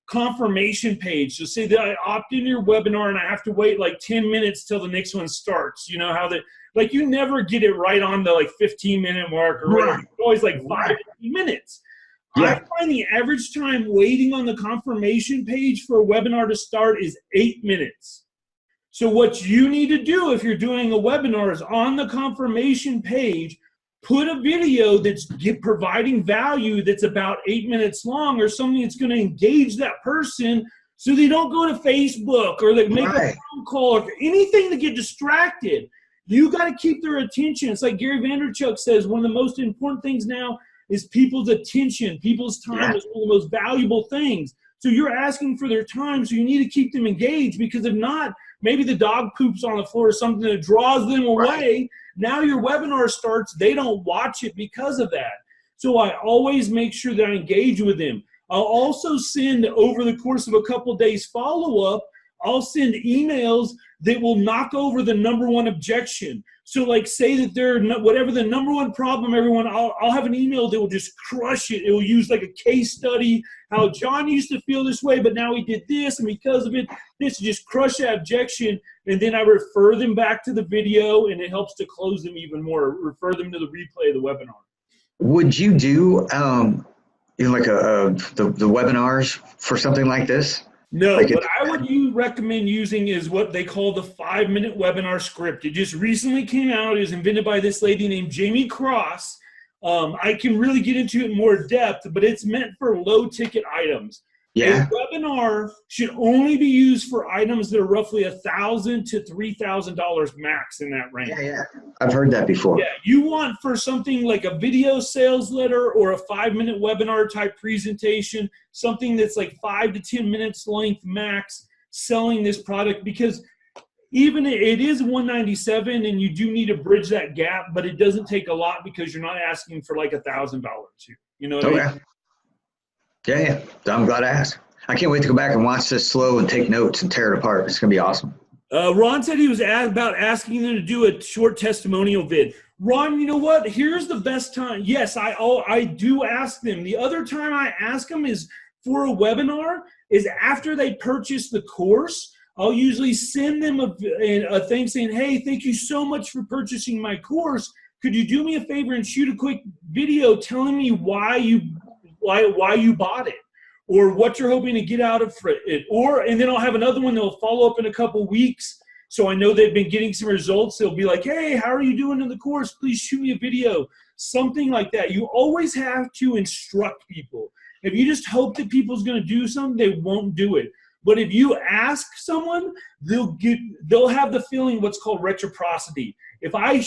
confirmation page. So say that I opt into your webinar and I have to wait like 10 minutes till the next one starts. You know how like you never get it right on the like 15-minute mark or whatever. It's always like 5 minutes. I find the average time waiting on the confirmation page for a webinar to start is 8 minutes. So what you need to do if you're doing a webinar is on the confirmation page, put a video that's providing value that's about 8 minutes long, or something that's going to engage that person so they don't go to Facebook or they make a phone call or anything to get distracted. You got to keep their attention. It's like Gary Vaynerchuk says, one of the most important things now is people's attention. People's time is one of the most valuable things. So you're asking for their time, so you need to keep them engaged, because if not, maybe the dog poops on the floor or something that draws them away. Now your webinar starts, they don't watch it because of that. So I always make sure that I engage with them. I'll also send, over the course of a couple of days follow-up, I'll send emails that will knock over the #1 objection. So like say that they're whatever the #1 problem, everyone, I'll have an email that will just crush it. It will use like a case study, how John used to feel this way, but now he did this, and because of it, this just crush that objection. And then I refer them back to the video, and it helps to close them even more, refer them to the replay of the webinar. Would you do like the webinars for something like this? No, like what I would recommend using is what they call the 5-minute webinar script. It just recently came out. It was invented by this lady named Jamie Cross. I can really get into it in more depth, but it's meant for low-ticket items. A webinar should only be used for items that are roughly $1,000 to $3,000 max in that range. I've heard that before. You want for something like a video sales letter or a 5-minute webinar type presentation, something that's like 5 to 10 minutes length max, selling this product, because even it is $197 and you do need to bridge that gap, but it doesn't take a lot because you're not asking for like $1,000 here. You know what I mean? Yeah, I'm glad I asked. I can't wait to go back and watch this slow and take notes and tear it apart. It's going to be awesome. Ron said he was about asking them to do a short testimonial vid. Ron, you know what? Here's the best time. Yes, I do ask them. The other time I ask them is for a webinar, is after they purchase the course. I'll usually send them a thing saying, hey, thank you so much for purchasing my course. Could you do me a favor and shoot a quick video telling me why you bought it, or what you're hoping to get out of it, and then I'll have another one that'll follow up in a couple weeks, so I know they've been getting some results. They'll be like, hey, how are you doing in the course? Please shoot me a video, something like that. You always have to instruct people. If you just hope that people's going to do something, they won't do it. But if you ask someone, they'll have the feeling what's called reciprocity. If I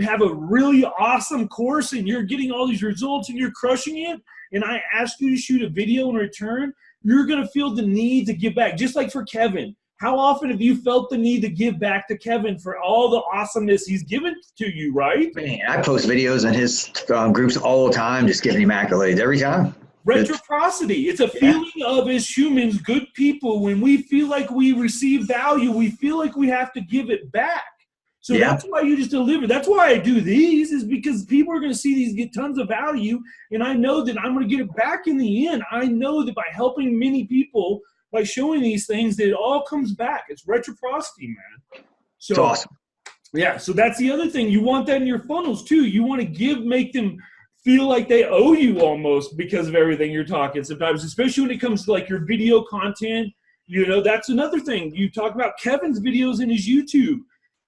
have a really awesome course and you're getting all these results and you're crushing it, and I ask you to shoot a video in return, you're going to feel the need to give back. Just like for Kevin. How often have you felt the need to give back to Kevin for all the awesomeness he's given to you, right? Man, I post videos in his groups all the time, just giving him accolades every time. Reciprocity. It's a feeling of, as humans, good people, when we feel like we receive value, we feel like we have to give it back. So that's why you just deliver. That's why I do these, is because people are going to see these get tons of value, and I know that I'm going to get it back in the end. I know that by helping many people, by showing these things, that it all comes back. It's reciprocity, man. So it's awesome. Yeah, so that's the other thing. You want that in your funnels too. You want to make them feel like they owe you almost because of everything you're talking sometimes, especially when it comes to like your video content. That's another thing. You talk about Kevin's videos in his YouTube.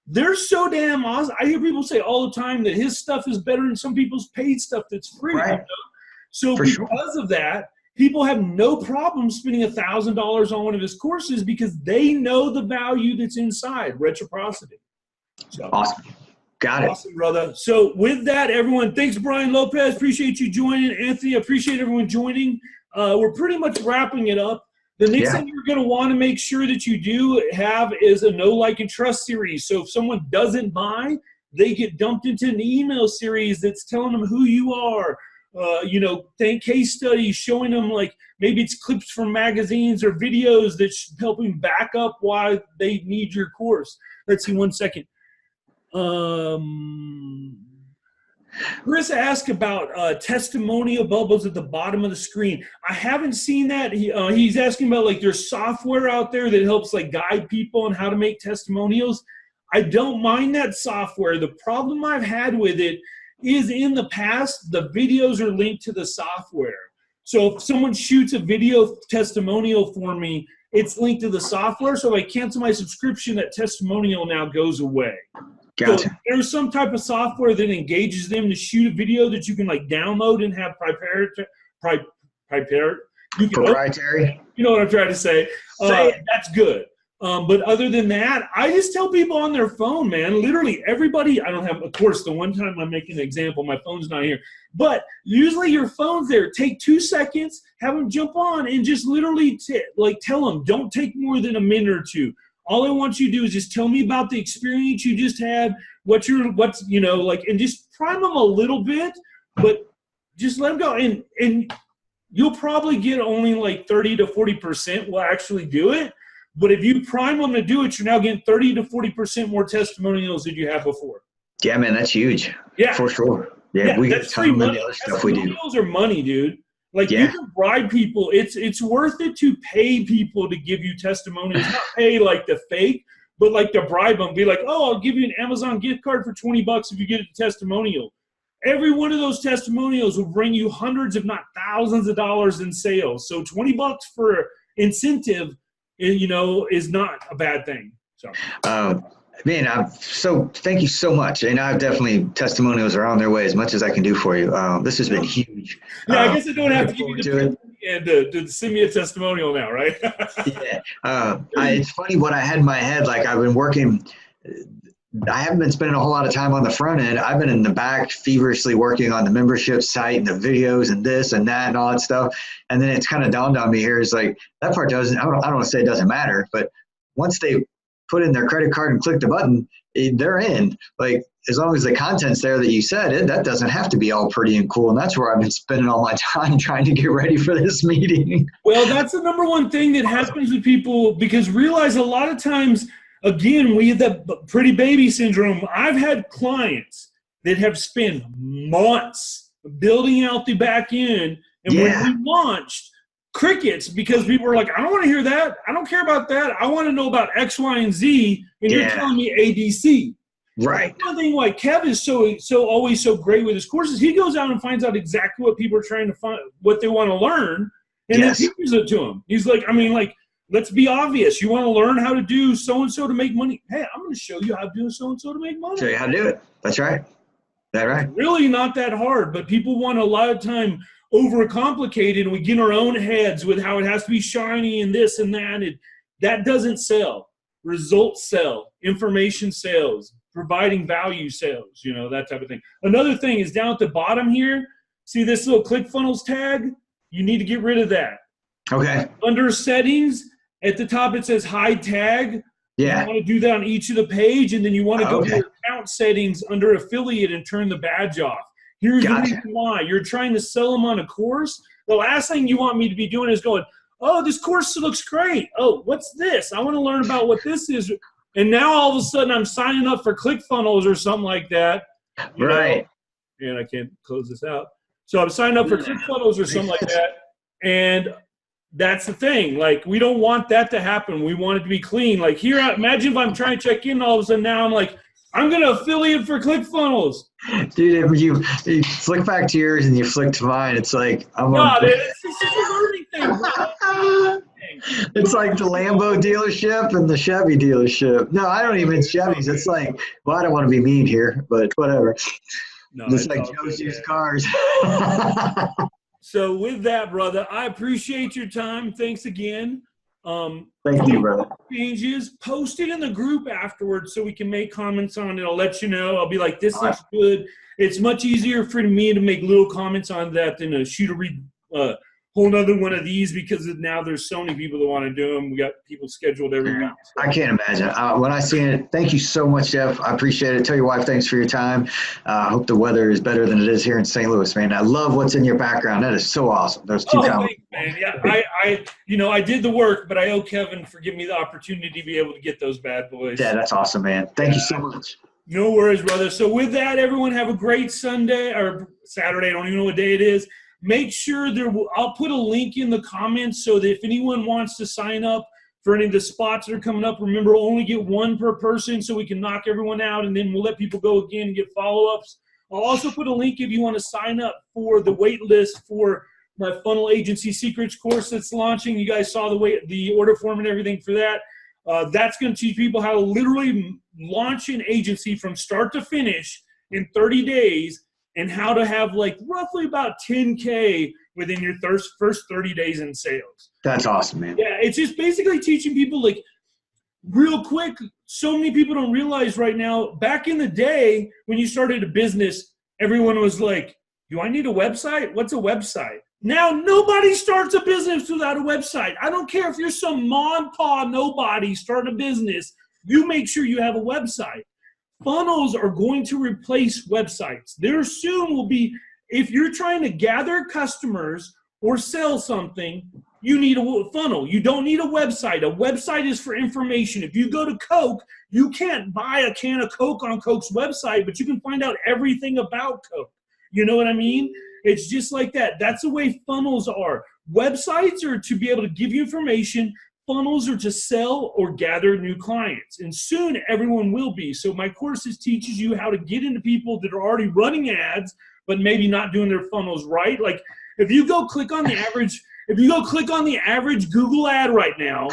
They're so damn awesome. I hear people say all the time that his stuff is better than some people's paid stuff that's free. Right. So because of that, people have no problem spending $1,000 on one of his courses because they know the value that's inside reciprocity. So, awesome. Got it. Awesome, brother. So with that, everyone, thanks, Brian Lopez. Appreciate you joining. Anthony, appreciate everyone joining. We're pretty much wrapping it up. The next thing you're going to want to make sure that you do have is a know, like, and trust series. So if someone doesn't buy, they get dumped into an email series that's telling them who you are. Case studies showing them, like, maybe it's clips from magazines or videos that's helping back up why they need your course. Let's see, one second. Chris asked about testimonial bubbles at the bottom of the screen. I haven't seen that. He's asking about, like, there's software out there that helps, like, guide people on how to make testimonials. I don't mind that software. The problem I've had with it is in the past, the videos are linked to the software. So if someone shoots a video testimonial for me, it's linked to the software. So if I cancel my subscription, that testimonial now goes away. Gotcha. So there's some type of software that engages them to shoot a video that you can, like, download and have proprietary. You know what I'm trying to say. That's good. But other than that, I just tell people on their phone, man, literally everybody, I don't have, of course, the one time I'm making an example, my phone's not here, but usually your phone's there. Take 2 seconds, have them jump on and just literally tell them, don't take more than a minute or two. All I want you to do is just tell me about the experience you just had, and just prime them a little bit, but just let them go. And you'll probably get only like 30 to 40% will actually do it. But if you prime them to do it, you're now getting 30 to 40% more testimonials than you had before. Yeah, man, that's huge. Yeah. For sure. Yeah, we get a ton of money. Other stuff we do. Testimonials are money, dude. Like, you can bribe people. It's worth it to pay people to give you testimonials. Not pay like the fake, but like to bribe them. Be like, oh, I'll give you an Amazon gift card for $20 if you get a testimonial. Every one of those testimonials will bring you hundreds, if not thousands of dollars in sales. So $20 for incentive, is not a bad thing. So. Man, thank you so much. And I've definitely, testimonials are on their way as much as I can do for you. This has been huge. Yeah, I guess I don't have to give you the and to send me a testimonial now, right? It's funny what I had in my head. Like, I've been working, I haven't been spending a whole lot of time on the front end. I've been in the back feverishly working on the membership site and the videos and this and that and all that stuff. And then it's kind of dawned on me here. It's like, that part I don't want to say it doesn't matter, but once they put in their credit card and click the button, they're in. Like, as long as the content's there that you said, that doesn't have to be all pretty and cool. And that's where I've been spending all my time trying to get ready for this meeting. Well, that's the number one thing that happens with people, because realize a lot of times, again, we have that pretty baby syndrome. I've had clients that have spent months building out the back end, and when we launched, crickets, because people were like, I don't want to hear that. I don't care about that. I want to know about X, Y, and Z, and you're telling me ABC. Right. One thing why Kev is so always so great with his courses, he goes out and finds out exactly what people are trying to find, what they want to learn, and then teaches it to them. He's like, let's be obvious. You want to learn how to do so-and-so to make money? Hey, I'm going to show you how to do so-and-so to make money. Show you how to do it. That's right. That's right. It's really not that hard, but people want a lot of time overcomplicated, and we get in our own heads with how it has to be shiny and this and that. That doesn't sell. Results sell. Information sells. Providing value sells. That type of thing. Another thing is down at the bottom here. See this little ClickFunnels tag? You need to get rid of that. Okay. Under settings, at the top it says hide tag. Yeah. You want to do that on each of the page, and then you want to go to your account settings under affiliate and turn the badge off. Here's the reason why. You're trying to sell them on a course. The last thing you want me to be doing is going, oh, this course looks great. Oh, what's this? I want to learn about what this is. And now all of a sudden I'm signing up for ClickFunnels or something like that. Right. And I can't close this out. So I'm signing up for ClickFunnels or something like that. And that's the thing. Like, we don't want that to happen. We want it to be clean. Like, here, imagine if I'm trying to check in, all of a sudden now I'm like, I'm going to affiliate for ClickFunnels. Dude, if you flick back to yours and you flick to mine, it's like I'm No, on. it's just a learning thing, bro. It's like the Lambo dealership and the Chevy dealership. No, I don't even Chevys. It's like, well, I don't want to be mean here, but whatever. No, It's it's like all Joe's good, used man. cars. So with that, brother, I appreciate your time. Thanks again. Thank you, brother. Changes, post it in the group afterwards so we can make comments on it. I'll let you know. I'll be like, this looks good. It's much easier for me to make little comments on that than to shoot a whole nother one of these, because now there's so many people that want to do them. We got people scheduled every week. So. I can't imagine. When I seen it, thank you so much, Jeff. I appreciate it. Tell your wife thanks for your time. I hope the weather is better than it is here in St. Louis, man. I love what's in your background. That is so awesome. Those two comments. Thanks, man. Yeah, I did the work, but I owe Kevin for giving me the opportunity to be able to get those bad boys. Yeah, that's awesome, man. Thank you so much. No worries, brother. So with that, everyone have a great Sunday or Saturday. I don't even know what day it is. Make sure I'll put a link in the comments so that if anyone wants to sign up for any of the spots that are coming up, remember, only get one per person so we can knock everyone out, and then we'll let people go again and get follow-ups. I'll also put a link if you want to sign up for the wait list for my Funnel Agency Secrets course that's launching. You guys saw the order form and everything for that. That's going to teach people how to literally launch an agency from start to finish in 30 days, and how to have like roughly about 10K within your first 30 days in sales. That's awesome, man. Yeah, it's just basically teaching people, like, real quick. So many people don't realize right now, back in the day when you started a business, everyone was like, do I need a website? What's a website? Now nobody starts a business without a website. I don't care if you're some mom, pa, nobody, start a business. You make sure you have a website. Funnels are going to replace websites. There soon will be, if you're trying to gather customers or sell something, you need a funnel. You don't need a website. A website is for information. If you go to Coke, you can't buy a can of Coke on Coke's website, but you can find out everything about Coke. You know what I mean? It's just like that. That's the way funnels are. Websites are to be able to give you information. Funnels are to sell or gather new clients, and soon everyone will be. So my courses teaches you how to get into people that are already running ads, but maybe not doing their funnels right. Like if you go click on the average Google ad right now,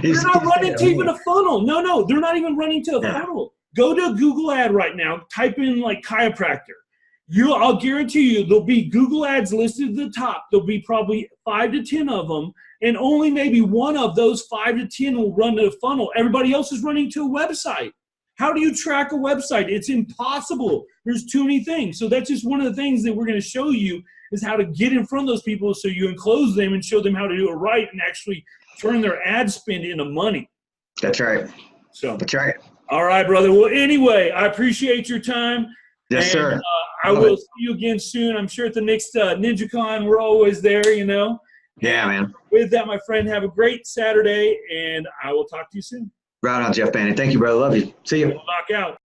they're not running to even a funnel. No, they're not even running to a funnel. Go to a Google ad right now, type in like chiropractor. I'll guarantee you there'll be Google ads listed at the top. There'll be probably 5 to 10 of them, and only maybe one of those 5 to 10 will run to a funnel. Everybody else is running to a website. How do you track a website? It's impossible. There's too many things. So that's just one of the things that we're going to show you, is how to get in front of those people so you enclose them and show them how to do it right and actually turn their ad spend into money. That's right. That's right. All right, brother. Well, anyway, I appreciate your time. Yes, sir. I will see you again soon. I'm sure at the next NinjaCon, we're always there, you know. Yeah, man. With that, my friend, have a great Saturday, and I will talk to you soon. Right on, Jeff Bannon. Thank you, brother. Love you. See you. Knock out.